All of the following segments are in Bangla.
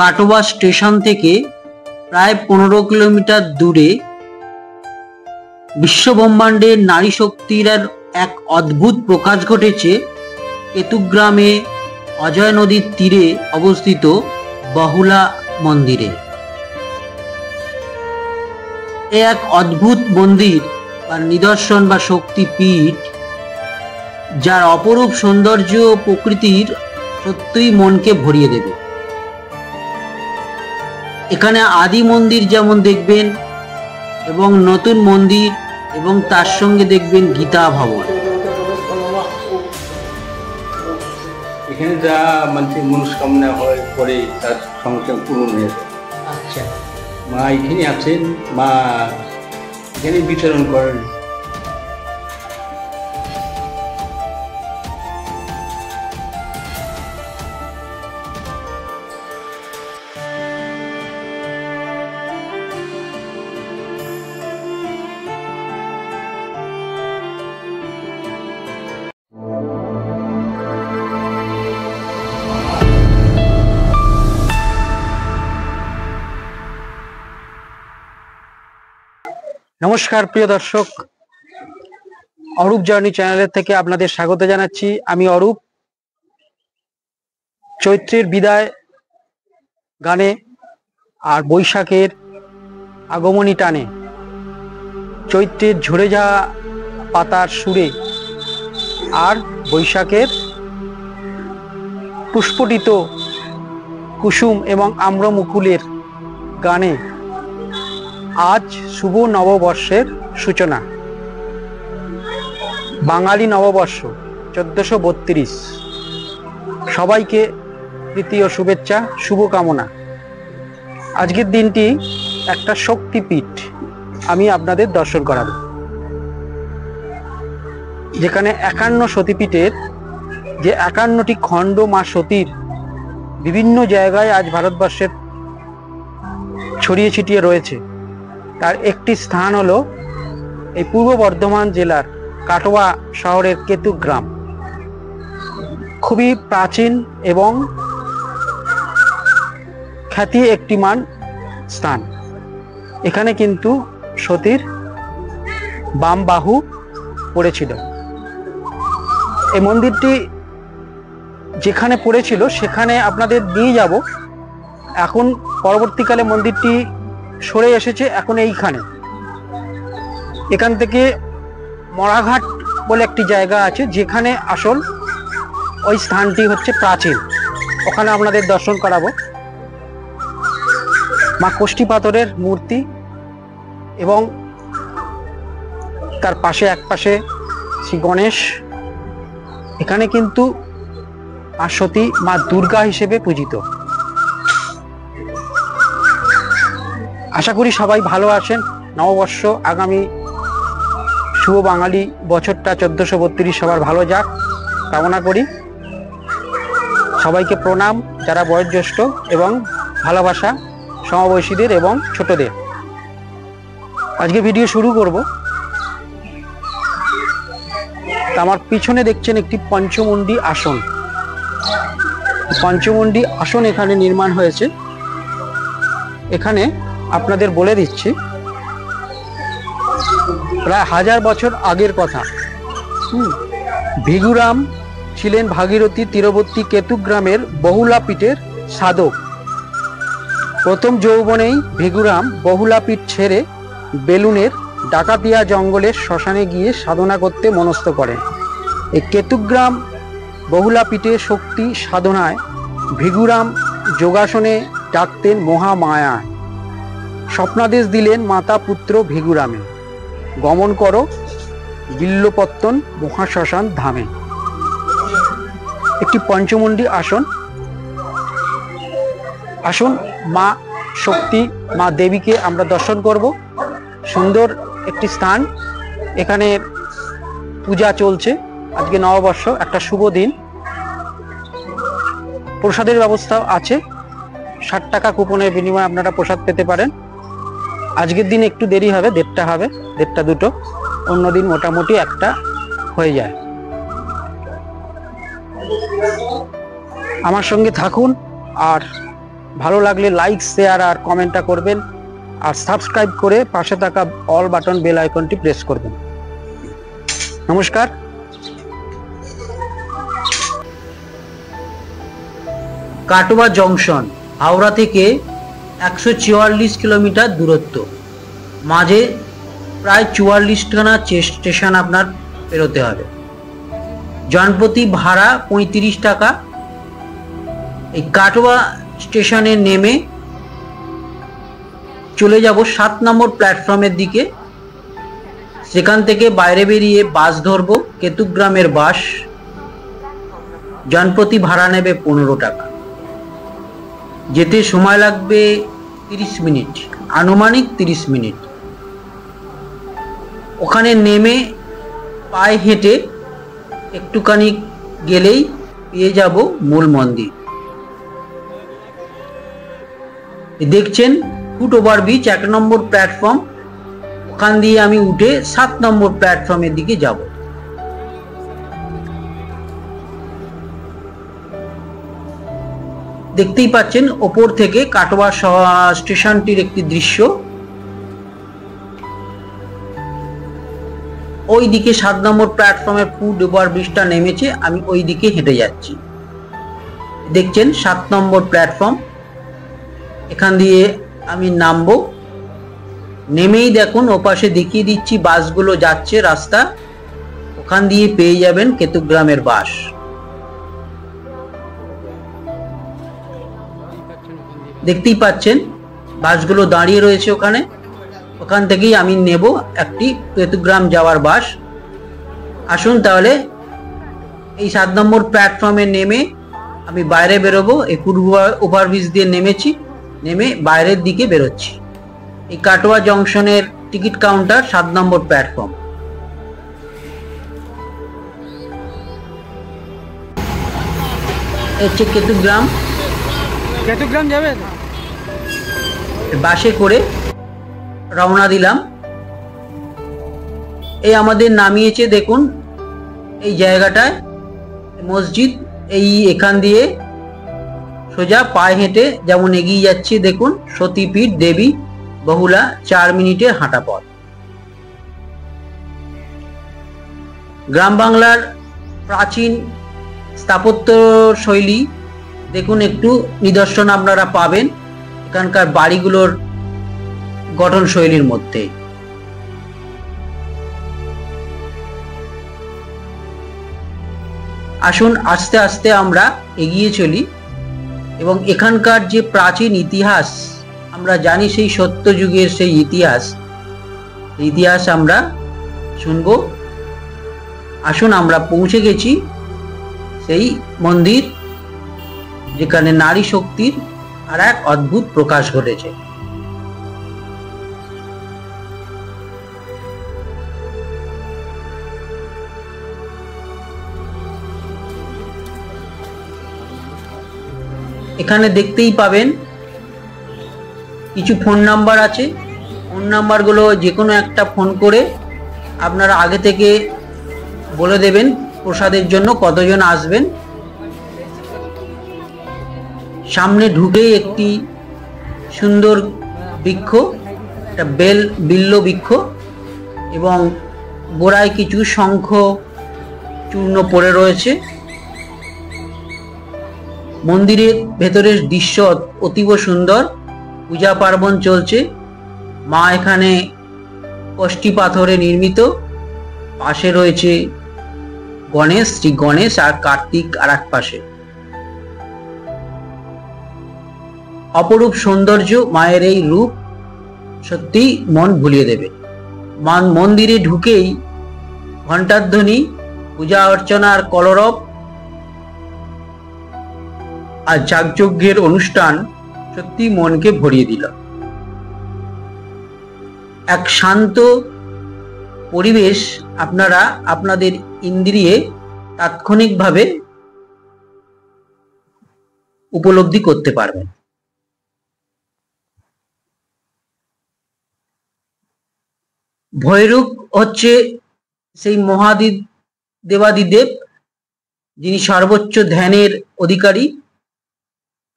কাটোয়া স্টেশন থেকে প্রায় 15 কিলোমিটার দূরে বিশ্বব্রহ্মাণ্ডের নারী শক্তির এক অদ্ভুত প্রকাশ ঘটেছে কেতুগ্রামে অজয় নদীর তীরে অবস্থিত বহুলা মন্দিরে। এ এক অদ্ভুত মন্দির বা নিদর্শন বা শক্তিপীঠ, যার অপরূপ সৌন্দর্য ও প্রকৃতির সত্যিই মনকে ভরিয়ে দেবে। এখানে আদি মন্দির যেমন দেখবেন এবং নতুন মন্দির এবং তার সঙ্গে দেখবেন গীতা ভবন। এখানে যা মানুষের মনস্কামনা হয় করে তার সঙ্গে পূরণ হয়ে যায়। আচ্ছা, মা এখানে আছেন, মা এখানে বিচরণ করেন। নমস্কার প্রিয় দর্শক, অরূপ জার্নি চ্যানেলের থেকে আপনাদের স্বাগত জানাচ্ছি। আমি অরূপ। চৈত্রের বিদায় গানে আর বৈশাখের আগমনী টানে, চৈত্রের ঝরে যাওয়া পাতার সুরে আর বৈশাখের পুষ্পটিত কুসুম এবং আম্রমুকুলের গানে আজ শুভ নববর্ষের সূচনা। বাঙালি নববর্ষ 1432। সবাইকে প্রীতি ও শুভেচ্ছা, শুভকামনা। আজকের দিনটি একটা শক্তিপীঠ আমি আপনাদের দর্শন করাব, যেখানে 51 সতীপীঠের যে 51টি খণ্ড মা সতীর বিভিন্ন জায়গায় আজ ভারতবর্ষের ছড়িয়ে ছিটিয়ে রয়েছে। তার একটি স্থান হলো এই পূর্ব বর্ধমান জেলার কাটোয়া শহরের কেতুগ্রাম। খুবই প্রাচীন এবং খ্যাতি একটিমান স্থান। এখানে কিন্তু সতীর বাম বাহু পড়েছিল। এই মন্দিরটি যেখানে পড়েছিল সেখানে আপনাদের নিয়ে যাব। এখন পরবর্তীকালে মন্দিরটি সরে এসেছে এখন এইখানে। এখান থেকে মরাঘাট বলে একটি জায়গা আছে, যেখানে আসল ওই স্থানটি হচ্ছে প্রাচীন। ওখানে আপনাদের দর্শন করাবো। মা কোষ্ঠী পাথরের মূর্তি এবং তার পাশে এক পাশে শ্রী গণেশ। এখানে কিন্তু মা সতী মা দুর্গা হিসেবে পূজিত। আশা করি সবাই ভালো আছেন। নববর্ষ, আগামী শুভ বাঙালি বছরটা 1432 সবার ভালো যাক কামনা করি। সবাইকে প্রণাম, যারা বয়োজ্যেষ্ঠ, এবং ভালোবাসা সমবয়সীদের এবং ছোটদের। আজকে ভিডিও শুরু করব। আমার পিছনে দেখছেন একটি পঞ্চমুণ্ডী আসন। পঞ্চমুণ্ডী আসন এখানে নির্মাণ হয়েছে। এখানে আপনাদের বলে দিচ্ছি, প্রায় 1000 বছর আগের কথা। ভিগুরাম ছিলেন ভাগীরথী তীরবর্তী কেতুগ্রামের বহুলা পীঠের সাধক। প্রথম যৌবনেই ভিগুরাম বহুলা পীঠ ছেড়ে বেলুনের ডাকাতিয়া জঙ্গলের শ্মশানে গিয়ে সাধনা করতে মনস্থ করেন। এই কেতুগ্রাম বহুলা পীঠে শক্তি সাধনায় ভিগুরাম যোগাসনে ডাকতেন মহামায়া। স্বপ্নাদেশ দিলেন মাতা পুত্র ভিগুরামে, গমন করো বিল্লপত্তন মহাশ্মশান ধামে। একটি পঞ্চমুণ্ডী আসন। আসুন মা শক্তি, মা দেবীকে আমরা দর্শন করব। সুন্দর একটি স্থান। এখানে পূজা চলছে। আজকে নববর্ষ, একটা শুভ দিন। প্রসাদের ব্যবস্থা আছে। 60 টাকা কুপনের বিনিময়ে আপনারা প্রসাদ পেতে পারেন। আজকের দিন একটু দেরি হবে, 1:30টা হবে, 1:30 2টো। অন্য দিন মোটামুটি 1টা হয়ে যায়। আমার সঙ্গে থাকুন আর ভালো লাগলে লাইক, শেয়ার আর কমেন্টটা করবেন, আর সাবস্ক্রাইব করে পাশে থাকা অল বাটন বেল আইকনটি প্রেস করবেন। নমস্কার। কাটোয়া জংশন হাওড়া থেকে 144 কিলোমিটার দূরত্ব, মাঝে প্রায় 44খানা স্টেশন আপনার পেরোতে হবে। জনপ্রতি ভাড়া 35 টাকা। এই কাটোয়া স্টেশনে নেমে চলে যাব 7 নম্বর প্ল্যাটফর্মের দিকে। সেখান থেকে বাইরে বেরিয়ে বাস ধরবো, কেতুগ্রামের বাস। জনপ্রতি ভাড়া নেবে 15 টাকা। যেতে সময় লাগবে 30 মিনিট, আনুমানিক 30 মিনিট। ওখানে নেমে পায়ে হেঁটে একটুখানি গেলেই পেয়ে যাব মূল মন্দির। দেখছেন ফুট ওভারব্রিজ 1 নম্বর প্ল্যাটফর্ম। ওখান দিয়ে আমি উঠে 7 নম্বর প্ল্যাটফর্মের দিকে যাব। দেখতেই পাচ্ছেন ওপর থেকে কাটোয়া স্টেশনটির একটি দৃশ্য। ওই দিকে 7 নম্বর প্ল্যাটফর্মের ফুট ওভারব্রিজটা নেমেছে, আমি ওই দিকে হেঁটে যাচ্ছি। দেখছেন 7 নম্বর প্ল্যাটফর্ম। এখান দিয়ে আমি নামবো। নেমেই দেখুন ওপাশে দেখিয়ে দিচ্ছি বাসগুলো যাচ্ছে রাস্তা। ওখান দিয়ে পেয়ে যাবেন কেতুগ্রামের বাস। দেখতেই পাচ্ছেন বাসগুলো দাঁড়িয়ে রয়েছে ওখানে। ওখান থেকেই আমি নেব একটি কেতুগ্রাম যাওয়ার বাস। আসুন তাহলে এই 7 নম্বর প্ল্যাটফর্মে নেমে আমি বাইরে বেরোবো। এই ফুট ওভারব্রিজ দিয়ে নেমেছি, নেমে বাইরের দিকে বেরোচ্ছি। এই কাটোয়া জংশনের টিকিট কাউন্টার 7 নম্বর প্ল্যাটফর্ম। হচ্ছে কেতুগ্রাম। কেতুগ্রাম যাবে বাসে করে রওনা দিলাম। এই আমাদের নামিয়েছে দেখুন এই জায়গাটায় মসজিদ। এখান দিয়ে সোজা পায়ে হেঁটে যেমন এগিয়ে যাচ্ছি দেখুন, সতীপীঠ দেবী বহুলা, 4 মিনিটের হাঁটা পথ। গ্রাম বাংলার প্রাচীন স্থাপত্য শৈলী দেখুন, একটু নিদর্শন আপনারা পাবেন এখানকার বাড়িগুলোর গঠন শৈলীর মধ্যে। আসুন আস্তে আস্তে আমরা এগিয়ে চলি এবং এখানকার যে প্রাচীন ইতিহাস আমরা জানি, সেই সত্যযুগের সেই ইতিহাস আমরা শুনব। আসুন আমরা পৌঁছে গেছি সেই মন্দির যেখানে নারী শক্তির আর এক অদ্ভুত প্রকাশ ঘটেছে। এখানে দেখতেই পাবেন কিছু ফোন নাম্বার আছে। ফোন নাম্বারগুলো যে কোনো একটা ফোন করে আপনারা আগে থেকে বলে দেবেন প্রসাদের জন্য কতজন আসবেন। সামনে ঢুকেই একটি সুন্দর বৃক্ষ, একটা বিল্ল বৃক্ষ, এবং গোড়ায় কিছু শঙ্খ চূর্ণ পড়ে রয়েছে। মন্দিরের ভেতরের দৃশ্য অতীব সুন্দর। পূজা পার্বণ চলছে। মা এখানে কষ্টি পাথরে নির্মিত। পাশে রয়েছে গণেশ, শ্রী গণেশ আর কার্তিক আর এক পাশে। অপরূপ সৌন্দর্য মায়ের এই রূপ সত্যি মন ভুলিয়ে দেবে। মন্দিরে ঢুকেই ঘণ্টার ধ্বনি, পূজা অর্চনা আর কলরব আর যাগযজ্ঞের অনুষ্ঠান সত্যি মনকে ভরিয়ে দিল। এক শান্ত পরিবেশ আপনারা আপনাদের ইন্দ্রিয়ে তাৎক্ষণিকভাবে উপলব্ধি করতে পারবেন। ভৈরব হচ্ছে সেই দেবাদিদেব যিনি সর্বোচ্চ ধ্যানের অধিকারী।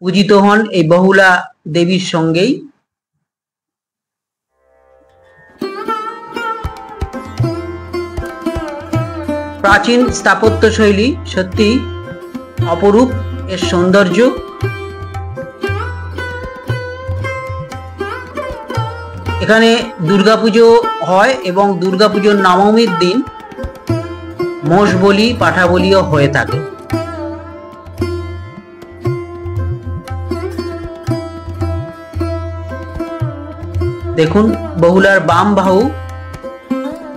পূজিত হন এই বহুলা দেবীর সঙ্গেই। প্রাচীন স্থাপত্য শৈলী সত্যি অপরূপ, এর সৌন্দর্য। এখানে দুর্গাপুজো হয় এবং দুর্গাপুজোর নবমীর দিন মোষ বলি, পাঠা বলিও হয়ে থাকে। দেখুন, বহুলার বাম বাহু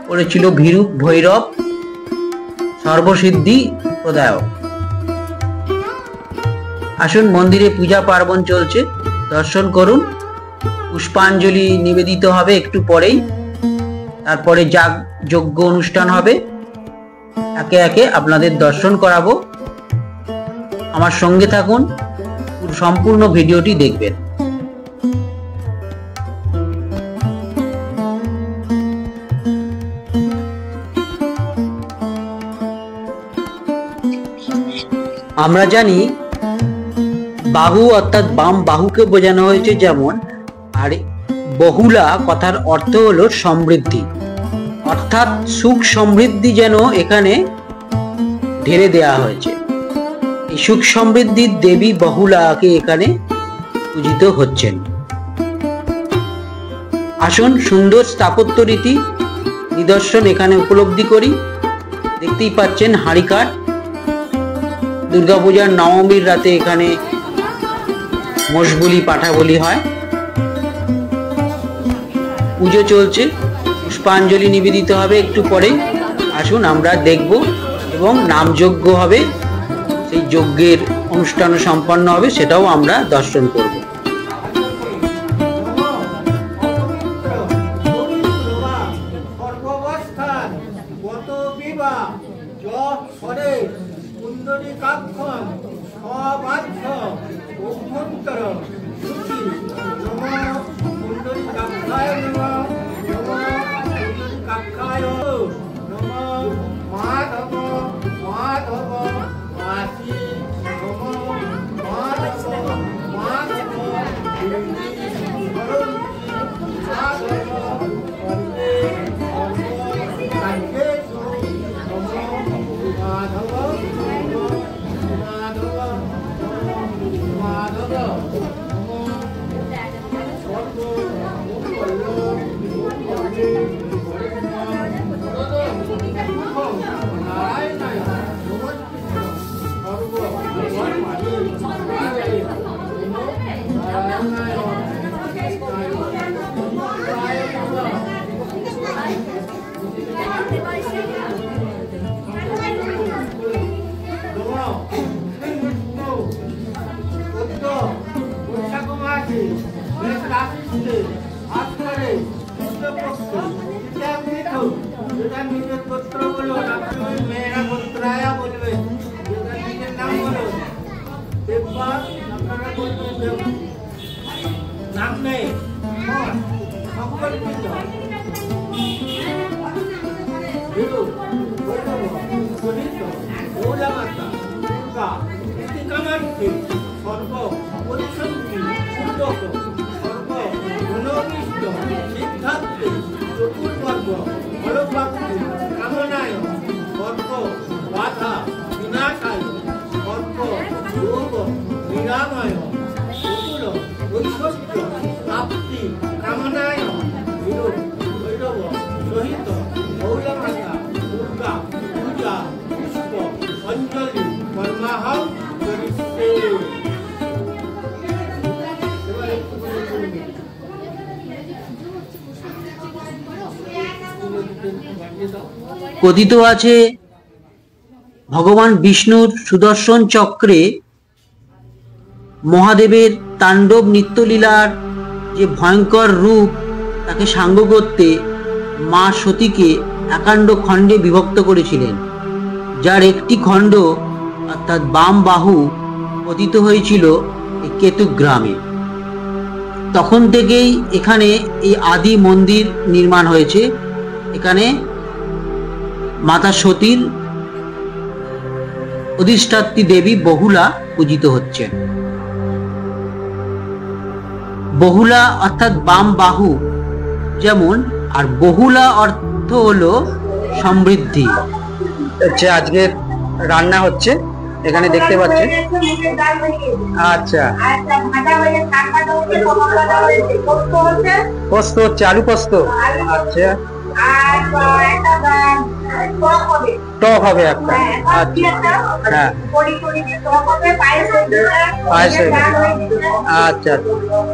করেছিল ভীরু ভৈরব, সর্বসিদ্ধি প্রদায়ক। আসুন, মন্দিরে পূজা পার্বণ চলছে, দর্শন করুন। পুষ্পাঞ্জলি নিবেদিত হবে একটু পরেই, তারপরে যজ্ঞ অনুষ্ঠান হবে। একে একে আপনাদের দর্শন করাবো, আমার সঙ্গে থাকুন, সম্পূর্ণ ভিডিওটি দেখবেন। আমরা জানি বাহু অর্থাৎ বাম বাহুকে বোঝানো হয়েছে যেমন, আর বহুলা কথার অর্থ হলো সমৃদ্ধি, অর্থাৎ সুখ সমৃদ্ধি যেন এখানে ঢেলে দেয়া হয়েছে। এই সুখ সমৃদ্ধির দেবী বহুলাকে এখানে পূজিত হচ্ছেন। আসুন, সুন্দর স্থাপত্য রীতি নিদর্শন এখানে উপলব্ধি করি। দেখতেই পাচ্ছেন হাঁড়িকাঠ। দুর্গাপূজার নবমীর রাতে এখানে মোষ বলি, পাঠা বলি হয়। পুজো চলছে, পুষ্পাঞ্জলি নিবেদিত হবে একটু পরেই। আসুন, আমরা দেখব এবং নামযজ্ঞ হবে, সেই যজ্ঞের অনুষ্ঠান সম্পন্ন হবে, সেটাও আমরা দর্শন করব। কথিত আছে ভগবান বিষ্ণুর সুদর্শন চক্রে মহাদেবের তাণ্ডব নিত্যলীলার যে ভয়ঙ্কর রূপ, তাকে সাঙ্গ করতে মা সতীকে একান্ড খণ্ডে বিভক্ত করেছিলেন, যার একটি খণ্ড অর্থাৎ বাম বাহু পতিত হয়েছিল এই কেতুক গ্রামে। তখন থেকেই এখানে এই আদি মন্দির নির্মাণ হয়েছে। এখানে মাতা সতীর অধিষ্ঠাত্রী দেবী বহুলা পূজিত হচ্ছেন। বহুলা অর্থাৎ বাম বাহু যেমন, আর বহুলা অর্থ হলো সমৃদ্ধি। হচ্ছে আজকে রান্না হচ্ছে, এখানে দেখতে পাচ্ছেন। আচ্ছা, পোস্ত হচ্ছে, আলু পোস্ত। আচ্ছা, টক হবে একটা। আচ্ছা, হ্যাঁ, পায়েস হয়ে গেছে। আচ্ছা,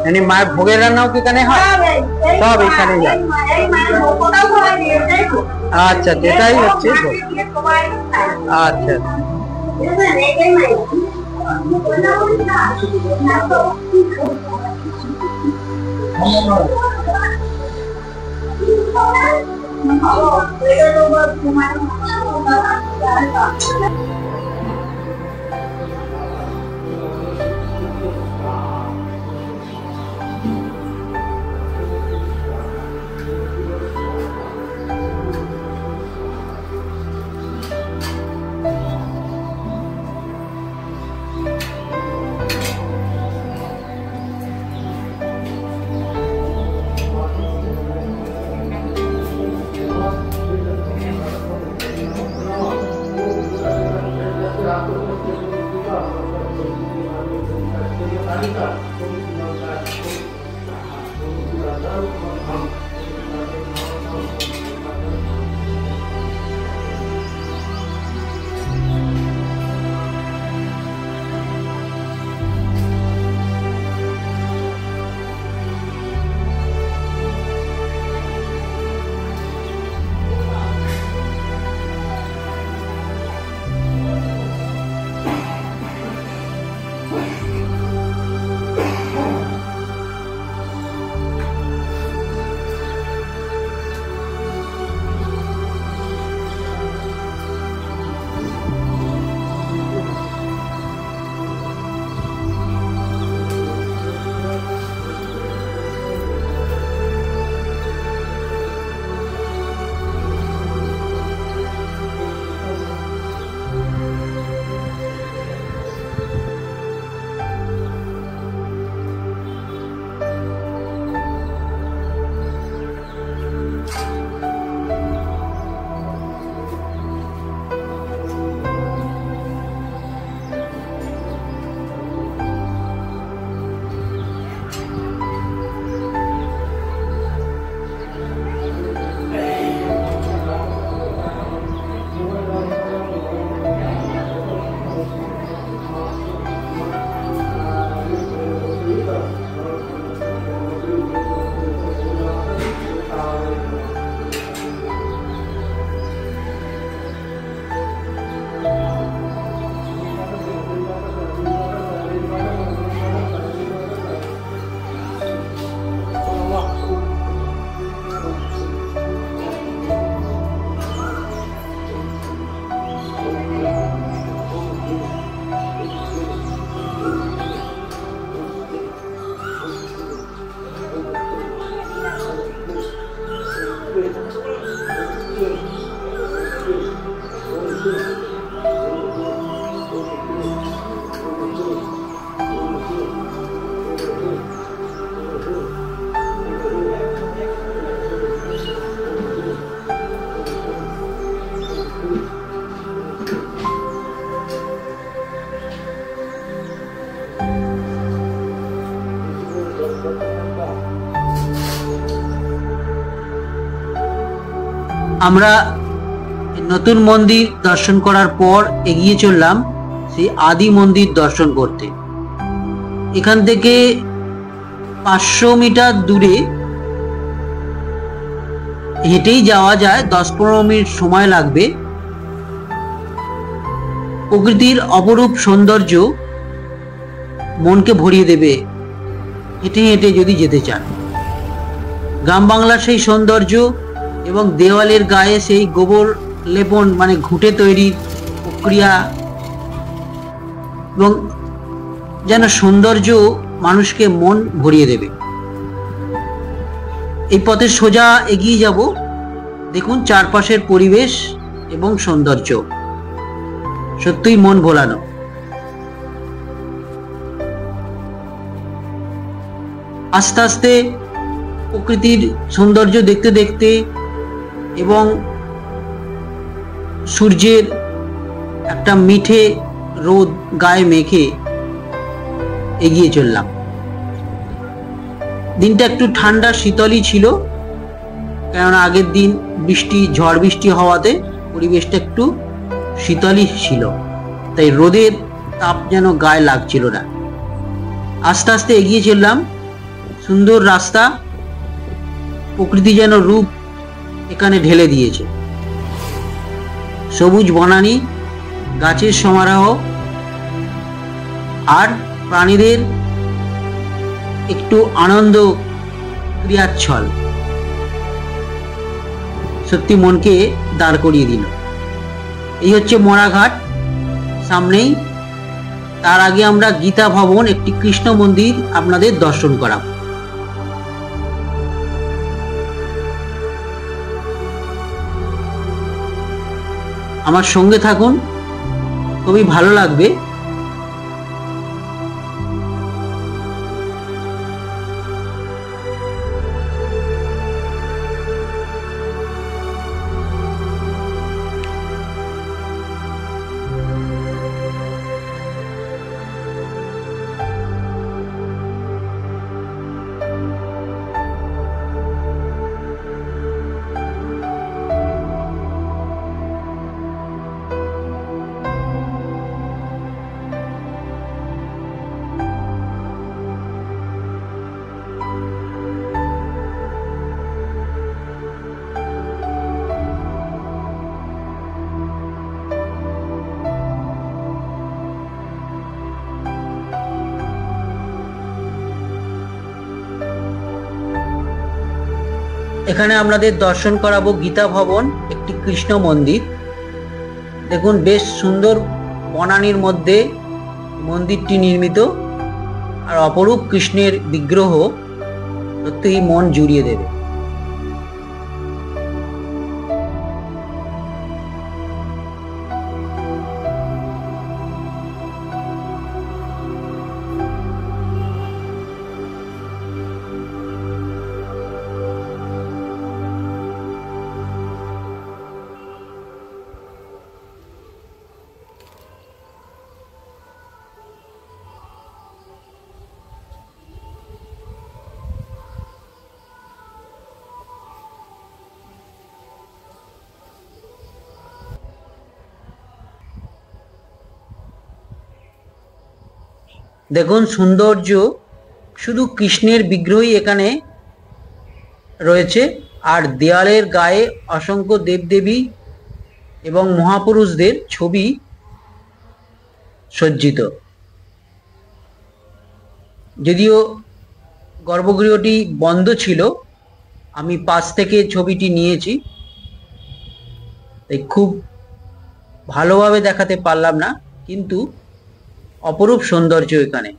এমনি মায়ের ভোগের রান্নাও কি এখানে হয়? সব এখানে যায়। আচ্ছা, এটাই হচ্ছে ভোগ। আচ্ছা, আমরা নতুন মন্দির দর্শন করার পর এগিয়ে চললাম সেই আদি মন্দির দর্শন করতে। এখান থেকে 500 মিটার দূরে হেঁটেই যাওয়া যায়, 10-15 মিনিট সময় লাগবে। প্রকৃতির অপরূপ সৌন্দর্য মনকে ভরিয়ে দেবে হেঁটে হেঁটে যদি যেতে চান। গ্রাম বাংলার সেই সৌন্দর্য এবং দেওয়ালের গায়ে সেই গোবর লেপন মানে ঘুঁটে তৈরির প্রক্রিয়া এবং যেন সৌন্দর্য মানুষকে মন ভরিয়ে দেবে। এই পথে সোজা এগিয়ে যাব, দেখুন চারপাশের পরিবেশ এবং সৌন্দর্য সত্যিই মন ভোলানো। আস্তে আস্তে প্রকৃতির সৌন্দর্য দেখতে দেখতে এবং সূর্যের একটা মিঠে রোদ গায়ে মেখে এগিয়ে চললাম। দিনটা একটু ঠান্ডা শীতলই ছিল, কেননা আগের দিন ঝড় বৃষ্টি হওয়াতে পরিবেশটা একটু শীতলই ছিল, তাই রোদের তাপ যেন গায়ে লাগছিল না। আস্তে আস্তে এগিয়ে চললাম। সুন্দর রাস্তা, প্রকৃতি যেন রূপ এখানে ঢেলে দিয়েছে। সবুজ বনানী, গাছের সমারোহ আর প্রাণীদের একটু আনন্দ ক্রিয়াচ্ছল সত্যি মনকে দাঁড় করিয়ে দিল। এই হচ্ছে মরাঘাট সামনেই। তার আগে আমরা গীতা ভবন, একটি কৃষ্ণ মন্দির আপনাদের দর্শন করাব। আমার সঙ্গে থাকুন, খুবই ভালো লাগবে। এখানে আপনাদের দর্শন করাবো গীতা ভবন, একটি কৃষ্ণ মন্দির। দেখুন, বেশ সুন্দর বনানীর মধ্যে মন্দিরটি নির্মিত, আর অপরূপ কৃষ্ণের বিগ্রহ সত্যিই মন জুড়িয়ে দেবে। দেখুন সৌন্দর্য, শুধু কৃষ্ণের বিগ্রহই এখানে রয়েছে, আর দেয়ালের গায়ে অসংখ্য দেবদেবী এবং মহাপুরুষদের ছবি সজ্জিত। যদিও গর্ভগৃহটি বন্ধ ছিল, আমি পাশ থেকে ছবিটি নিয়েছি, তাই খুব ভালোভাবে দেখাতে পারলাম না, কিন্তু অপরূপ সৌন্দর্য এখানে।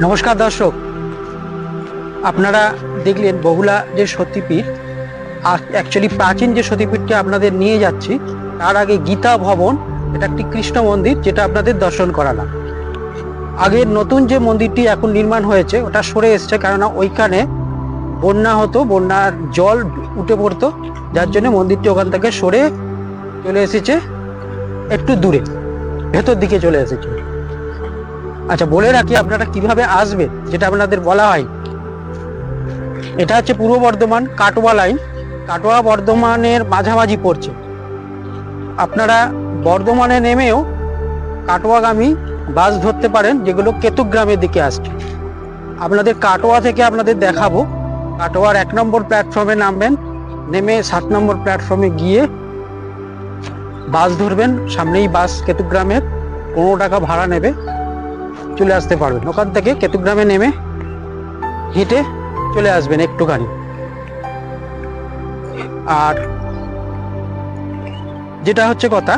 নমস্কার দর্শক, আপনারা দেখলেন বহুলা যে সতীপীঠ, অ্যাকচুয়ালি প্রাচীন যে সতীপীঠকে আপনাদের নিয়ে যাচ্ছি, তার আগে গীতা ভবন, এটা একটি কৃষ্ণ মন্দির, যেটা আপনাদের দর্শন করালাম। আগের নতুন যে মন্দিরটি এখন নির্মাণ হয়েছে ওটা সরে এসছে, কেননা ওইখানে বন্যা হতো, বন্যার জল উঠে পড়তো, যার জন্য মন্দিরটি ওখান থেকে সরে চলে এসেছে একটু দূরে, ভেতর দিকে চলে এসেছে। আচ্ছা, বলে রাখি আপনারা কিভাবে আসবেন, যেটা আপনাদের বলা হয়। এটা হচ্ছে পূর্ব বর্ধমান কাটোয়া লাইন, কাটোয়া বর্ধমানের মাঝামাঝি পড়ছে। আপনারা বর্ধমানে নেমেও কাটোয়াগামী বাস ধরতে পারেন, যেগুলো কেতুগ্রামের দিকে আসছে। আপনাদের কাটোয়া থেকে আপনাদের দেখাবো, কাটোয়ার 1 নম্বর প্ল্যাটফর্মে নামবেন, নেমে 7 নম্বর প্ল্যাটফর্মে গিয়ে বাস ধরবেন। সামনেই বাস কেতুগ্রামের, 15 টাকা ভাড়া নেবে, চলে আসতে পারবেন। ওখান থেকে কেতুগ্রামে নেমে হেঁটে চলে আসবেন একটুখানি। আর যেটা হচ্ছে কথা,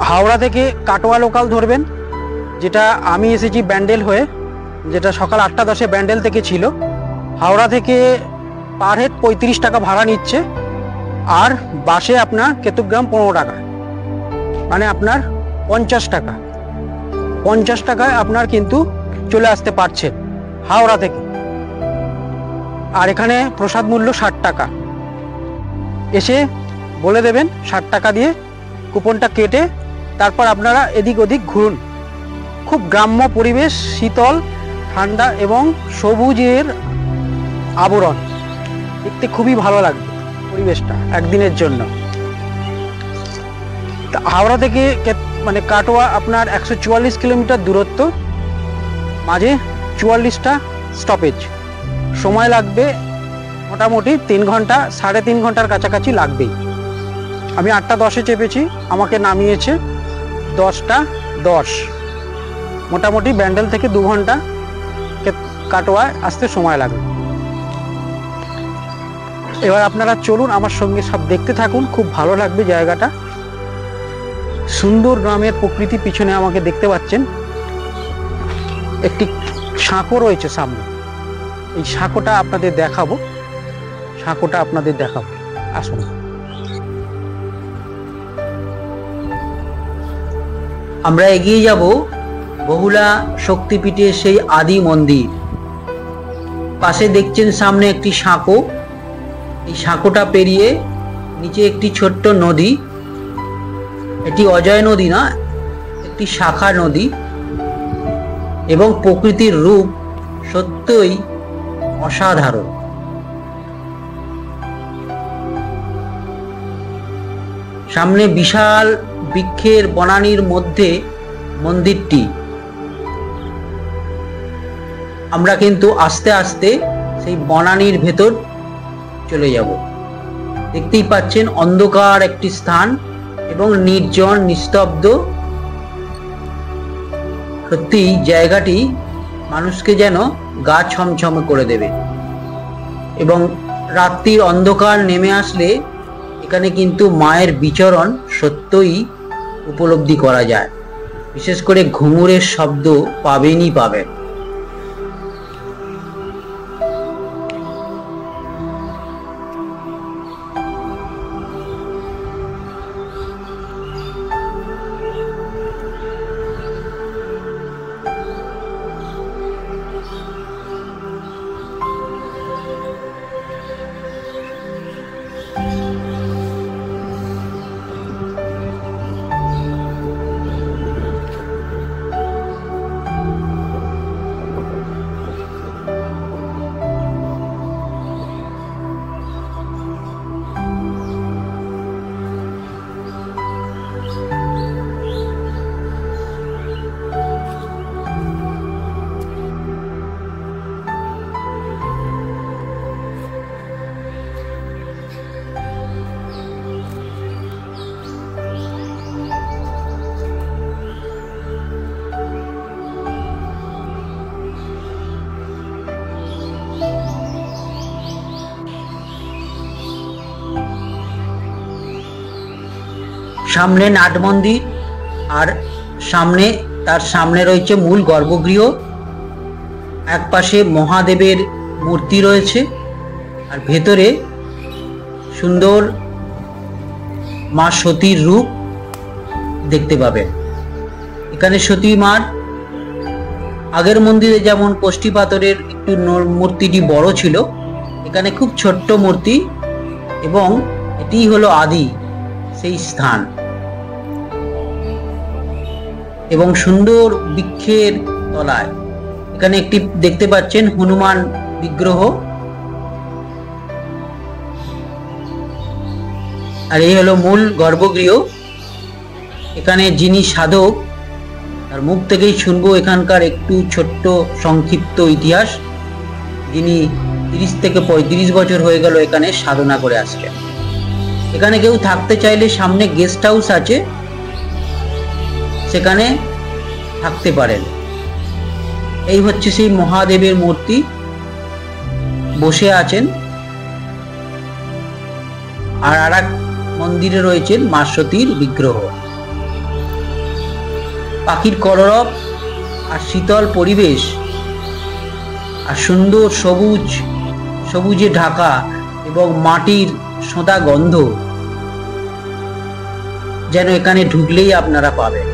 হাওড়া থেকে কাটোয়া লোকাল ধরবেন, যেটা আমি এসেছি ব্যান্ডেল হয়ে, যেটা সকাল 8টা 10-এ ব্যান্ডেল থেকে ছিল। হাওড়া থেকে পার হেড 35 টাকা ভাড়া নিচ্ছে, আর বাসে আপনার কেতুগ্রাম 15 টাকা, মানে আপনার 50 টাকা। 50 টাকায় আপনার কিন্তু চলে আসতে পারছেন হাওড়া থেকে। আর এখানে প্রসাদ মূল্য 60 টাকা। এসে বলে দেবেন 60 টাকা দিয়ে, কুপনটা কেটে তারপর আপনারা এদিক ওদিক ঘুরুন। খুব গ্রাম্য পরিবেশ, শীতল ঠান্ডা এবং সবুজের আবরণ, দেখতে খুবই ভালো লাগবে পরিবেশটা একদিনের জন্য। হাওড়া থেকে মানে কাটোয়া আপনার 144 কিলোমিটার দূরত্ব, মাঝে 44টা স্টপেজ, সময় লাগবে মোটামুটি 3 ঘন্টা, 3.5 ঘন্টার কাছাকাছি লাগবেই। আমি 8টা 10-এ চেপেছি, আমাকে নামিয়েছে 10টা 10। মোটামুটি ব্যান্ডেল থেকে 2 ঘন্টা কাটোয়ায় আসতে সময় লাগবে। এবার আপনারা চলুন আমার সঙ্গে, সব দেখতে থাকুন, খুব ভালো লাগবে জায়গাটা। সুন্দর গ্রামের প্রকৃতি পিছনে আমাকে দেখতে পাচ্ছেন। একটি সাঁকো রয়েছে সামনে, এই সাঁকোটা আপনাদের দেখাবো, আসুন। আমরা এগিয়ে যাব বহুলা শক্তিপীঠের সেই আদি মন্দির। পাশে দেখছেন সামনে একটি সাঁকো, এই সাঁকোটা পেরিয়ে নিচে একটি ছোট্ট নদী। এটি অজয় নদী না, একটি শাখা নদী, এবং প্রকৃতির রূপ সত্যই অসাধারণ। সামনে বিশাল বৃক্ষের বনানীর মধ্যে মন্দিরটি। আমরা কিন্তু আস্তে আস্তে সেই বনানীর ভেতর চলে যাব। দেখতেই পাচ্ছেন অন্ধকার একটি স্থান এবং নির্জন নিস্তব্ধ। সত্যি জায়গাটি মানুষকে যেন গা ছমছমে করে দেবে। এবং রাত্রির অন্ধকার নেমে আসলে এখানে কিন্তু মায়ের বিচরণ সত্যই উপলব্ধি করা যায়। বিশেষ করে ঘুঙুরের শব্দ পাবেনই পাবেন। সামনে নাট মন্দির, আর তার সামনে রয়েছে মূল গর্ভগৃহ। এক পাশে মহাদেবের মূর্তি রয়েছে, আর ভেতরে সুন্দর মা সতীর রূপ দেখতে পাবেন। এখানে সতী মার আগের মন্দিরে যেমন কোষ্ঠী পাথরের একটু মূর্তিটি বড় ছিল, এখানে খুব ছোট্ট মূর্তি, এবং এটি হলো আদি সেই স্থান। এবং সুন্দর বৃক্ষের তলায় এখানে একটি দেখতে পাচ্ছেন হনুমান বিগ্রহ। আর এই হলো মূল গর্ভগৃহ। এখানে যিনি সাধক তার মুখ থেকেই শুনবো এখানকার একটু ছোট্ট সংক্ষিপ্ত ইতিহাস। যিনি 30 থেকে 35 বছর হয়ে গেল এখানে সাধনা করে আসছেন। এখানে কেউ থাকতে চাইলে সামনে গেস্ট হাউস আছে, সেখানে থাকতে পারেন। এই হচ্ছে সেই মহাদেবের মূর্তি, বসে আছেন। আর আরেক মন্দিরে রয়েছেন মা সতীর বিগ্রহ। পাখির কলরব আর শীতল পরিবেশ আর সুন্দর সবুজে ঢাকা এবং মাটির সোঁদা গন্ধ যেন এখানে ঢুকলেই আপনারা পাবেন।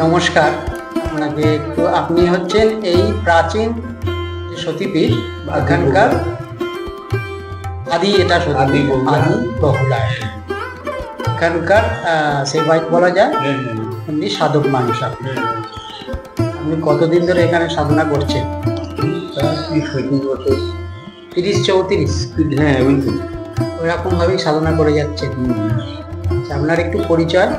নমস্কার আপনাকে। একটু আপনি হচ্ছেন এই প্রাচীন যে সতীপীঠ এখানকার আদি, এটা আদি বহুলা এখানকার সেবায়ত বলা যায়, এমনি সাধক মানুষ। আপনি কতদিন ধরে এখানে সাধনা করছেন? 30-34। হ্যাঁ, ওইরকম ভাবেই সাধনা করে যাচ্ছেন। আপনার একটু পরিচয়?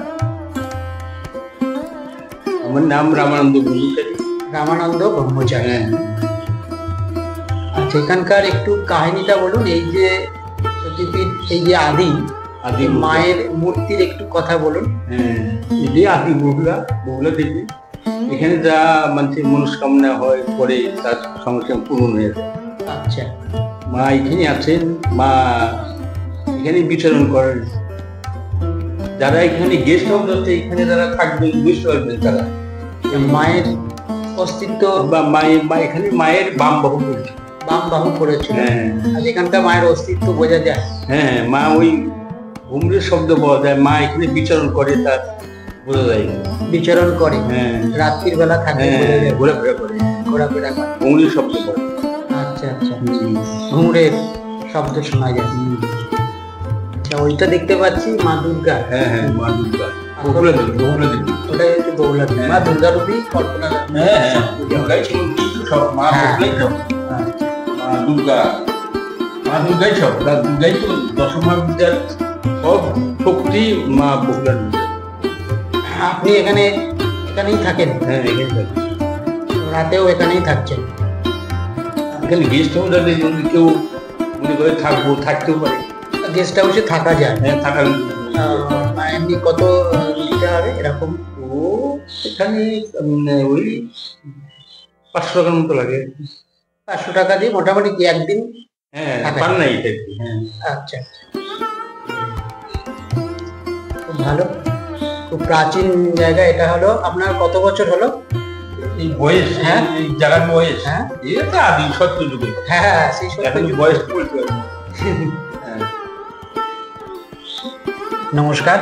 আমার নাম রামানন্দ ব্রহ্মচারী। রামানন্দ ব্রহ্মচারী। আচ্ছা, এখানকার একটু কাহিনীটা বলুন। এই যে সতীপীঠ, এই যে আদি মায়ের মূর্তির একটু কথা বলুন। হ্যাঁ, এটি আদি বহুলা থেকে এখানে যা মানুষের মনস্কামনা হয় পরে তার সঙ্গে সঙ্গে পূরণ হয়ে যায়। আচ্ছা, মা এখানে আছেন, মা এখানে বিচরণ করেন। যারা এখানে গেস্ট হাউস আছে, এখানে যারা থাকবেন বুঝতে পারবেন তারা মায়ের অস্তিত্ব বা এখানে মায়ের বাম বাহু করেছিল। হ্যাঁ, আর এখানকার মায়ের অস্তিত্ব বোঝা যায়। হ্যাঁ, মা ওই ঘুমরের শব্দ পাওয়া যায়। মা এখানে বিচরণ করে, তার বোঝা যায়। বিচরণ করে, হ্যাঁ, রাত্রির বেলা থাকে, ঘোরাফেরা করে, ঘুমরের শব্দ করে। আচ্ছা আচ্ছা, ঘুমরের শব্দ শোনা যায়। আচ্ছা, ওইটা দেখতে পাচ্ছি মা দুর্গা। হ্যাঁ হ্যাঁ, মা দুর্গা ওটাই হচ্ছে বহুলা দেবী। মা দুর্গা রূপী কল্পনা। হ্যাঁ হ্যাঁ, দুর্গাই ছিল সব। মা দুর্গাই সব। মা দুর্গাই সব। দুর্গাই তো দশমা বিদ্যার সব শক্তি। মা বহুলার। আপনি এখানেই থাকেন? হ্যাঁ, এখানে থাকি। রাতেও এখানেই থাকছেন? এখানে গেস্ট হাউস আছে, যদি কেউ মনে করে থাকতেও পারে। গেস্ট হাউসে থাকা যায়? হ্যাঁ, থাকার। এমনি কত দিতে হবে এরকম? এখানে ওই 500 টাকার মতো লাগে। 500 টাকা দিয়ে মোটামুটি কি একদিন? হ্যাঁ, পার নাই। আচ্ছা, খুব ভালো, খুব প্রাচীন জায়গা। এটা হলো আপনার কত বছর হলো এই বয়স, হ্যাঁ। এই জায়গার বয়স, হ্যাঁ। এটা তো আদি সত্য যুগে। হ্যাঁ, সেই এখন বয়স বলতে পারি। হ্যাঁ। নমস্কার।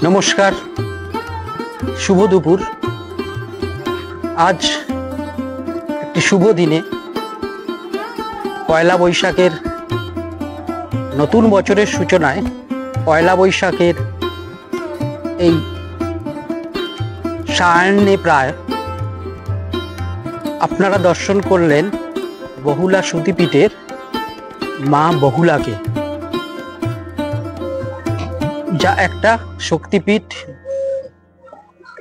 নমস্কার, শুভ দুপুর। আজ একটি শুভ দিনে, পয়লা বৈশাখের নতুন বছরের সূচনায় পয়লা বৈশাখের এই সায়াহ্নে প্রায় আপনারা দর্শন করলেন বহুলা সতীপীঠের মা বহুলাকে, যা একটা শক্তিপীঠ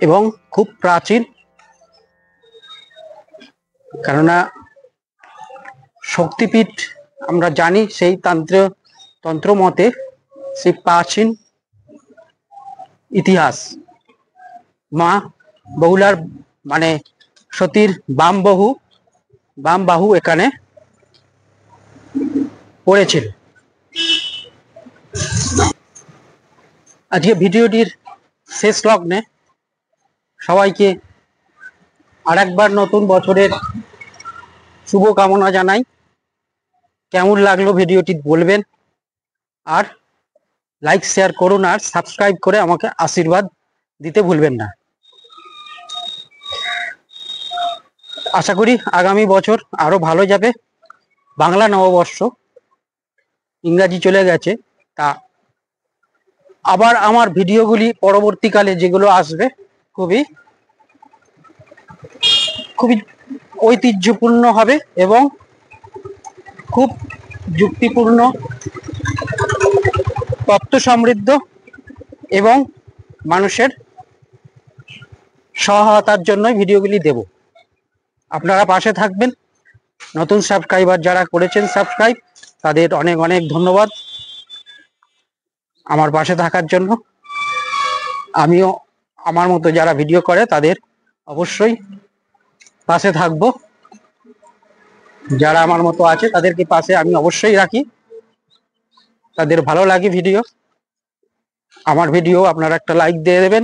এবং খুব প্রাচীন। কেননা শক্তিপীঠ আমরা জানি সেই তন্ত্র মতে সেই প্রাচীন ইতিহাস। মা বহুলার মানে সতীর বাম বাহু এখানে পড়েছিল। আজকে ভিডিওটির শেষ লগ্নে সবাইকে আরেকবার নতুন বছরের শুভ কামনা জানাই। কেমন লাগলো ভিডিওটি বলবেন, আর লাইক শেয়ার করুন, আর সাবস্ক্রাইব করে আমাকে আশীর্বাদ দিতে ভুলবেন না। আশা করি আগামী বছর আরো ভালো যাবে। বাংলা নববর্ষ, ইংরাজি চলে গেছে, তা আবার আমার ভিডিওগুলি পরবর্তীকালে যেগুলো আসবে খুবই ঐতিহ্যপূর্ণ হবে এবং খুব যুক্তিপূর্ণ, তথ্য সমৃদ্ধ এবং মানুষের সহায়তার জন্য ভিডিওগুলি দেব। আপনারা পাশে থাকবেন। নতুন সাবস্ক্রাইবার যারা করেছেন সাবস্ক্রাইব, তাদের অনেক অনেক ধন্যবাদ আমার পাশে থাকার জন্য। আমিও আমার মতো যারা ভিডিও করে তাদের অবশ্যই পাশে থাকব। যারা আমার মতো আছে তাদেরকে পাশে আমি অবশ্যই রাখি। তাদের ভালো লাগে ভিডিও, আমার ভিডিও আপনারা একটা লাইক দিয়ে দেবেন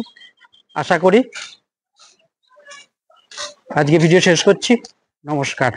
আশা করি। আজকে ভিডিও শেষ করছি। নমস্কার।